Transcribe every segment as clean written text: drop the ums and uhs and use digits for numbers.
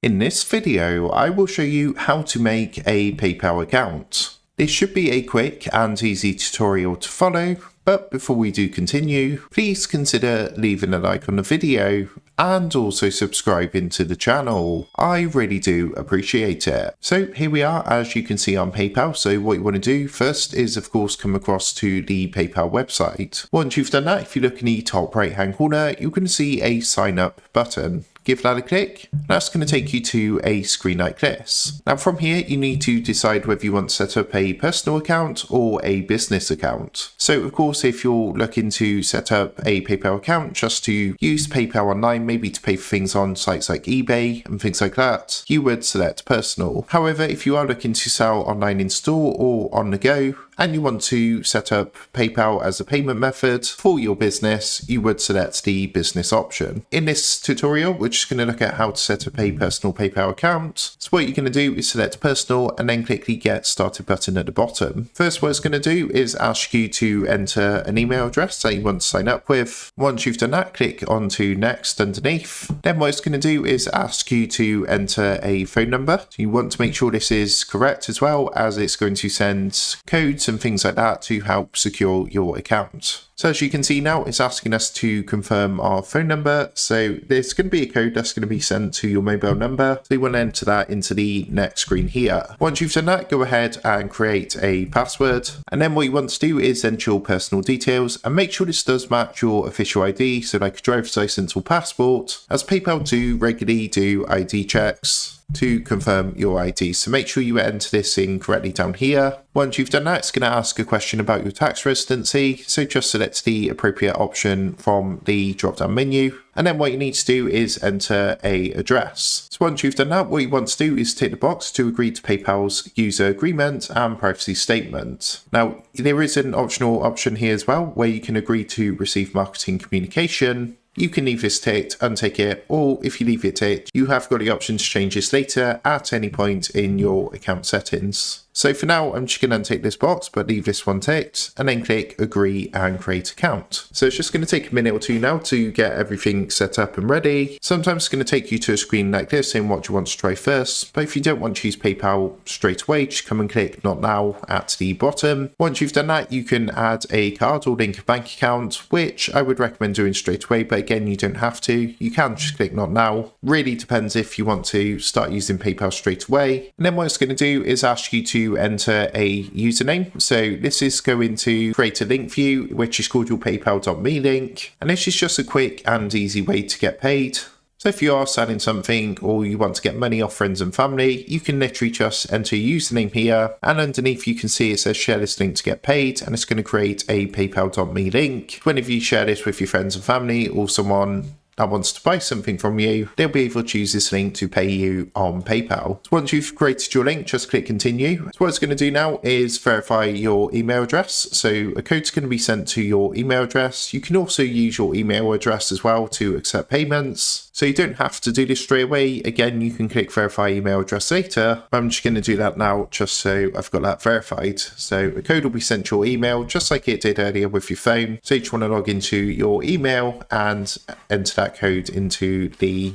In this video, I will show you how to make a PayPal account. This should be a quick and easy tutorial to follow, but before we do continue, please consider leaving a like on the video and also subscribing to the channel. I really do appreciate it. So here we are, as you can see on PayPal. So what you want to do first is of course come across to the PayPal website. Once you've done that, if you look in the top right hand corner, you can see a sign up button. Give that a click. That's going to take you to a screen like this. Now from here, you need to decide whether you want to set up a personal account or a business account. So of course, if you're looking to set up a PayPal account just to use PayPal online, maybe to pay for things on sites like eBay and things like that, you would select personal. However, if you are looking to sell online in store or on the go, and you want to set up PayPal as a payment method for your business, you would select the business option. In this tutorial, we're just going to look at how to set up a personal PayPal account. So what you're going to do is select personal and then click the get started button at the bottom. First, what it's going to do is ask you to enter an email address that you want to sign up with. Once you've done that, click onto next underneath. Then what it's going to do is ask you to enter a phone number. So you want to make sure this is correct as well, as it's going to send codes and things like that to help secure your account. So as you can see now, it's asking us to confirm our phone number. So there's going to be a code that's going to be sent to your mobile number. So you want to enter that into the next screen here. Once you've done that, go ahead and create a password. And then what you want to do is enter your personal details and make sure this does match your official ID. So like a driver's license or passport, as PayPal do regularly do ID checks to confirm your ID. So make sure you enter this in correctly down here. Once you've done that, it's going to ask a question about your tax residency. So just select the appropriate option from the drop down menu. And then what you need to do is enter a address. So once you've done that, what you want to do is tick the box to agree to PayPal's user agreement and privacy statement. Now, there is an optional option here as well, where you can agree to receive marketing communication. You can leave this ticked, untick it, or if you leave it ticked, you have got the option to change this later at any point in your account settings. So for now, I'm just going to untick this box, but leave this one ticked, and then click agree and create account. So it's just going to take a minute or two now to get everything set up and ready. Sometimes it's going to take you to a screen like this saying what you want to try first, but if you don't want to use PayPal straight away, just come and click not now at the bottom. Once you've done that, you can add a card or link a bank account, which I would recommend doing straight away, but again, you don't have to. You can just click not now. Really depends if you want to start using PayPal straight away. And then what it's going to do is ask you to enter a username. So this is going to create a link for you, which is called your paypal.me link. And this is just a quick and easy way to get paid. So if you are selling something or you want to get money off friends and family, you can literally just enter your username here, and underneath you can see it says share this link to get paid, and it's going to create a paypal.me link. Whenever you share this with your friends and family or someone that wants to buy something from you, they'll be able to use this link to pay you on PayPal. So once you've created your link, just click continue. So what it's going to do now is verify your email address. So a code's going to be sent to your email address. You can also use your email address as well to accept payments. So you don't have to do this straight away. Again, you can click verify email address later. I'm just going to do that now just so I've got that verified. So a code will be sent to your email just like it did earlier with your phone. So you just want to log into your email and enter that code into the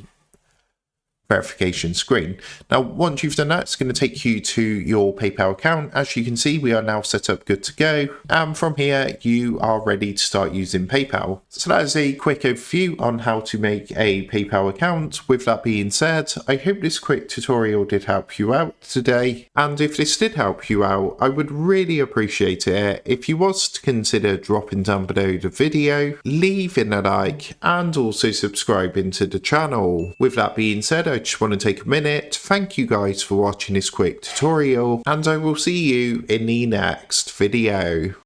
verification screen. Now, once you've done that, it's going to take you to your PayPal account. As you can see, we are now set up good to go. And from here, you are ready to start using PayPal. So that is a quick overview on how to make a PayPal account. With that being said, I hope this quick tutorial did help you out today. And if this did help you out, I would really appreciate it if you was to consider dropping down below the video, leaving a like, and also subscribing to the channel. With that being said, I just want to take a minute to thank you guys for watching this quick tutorial, and I will see you in the next video.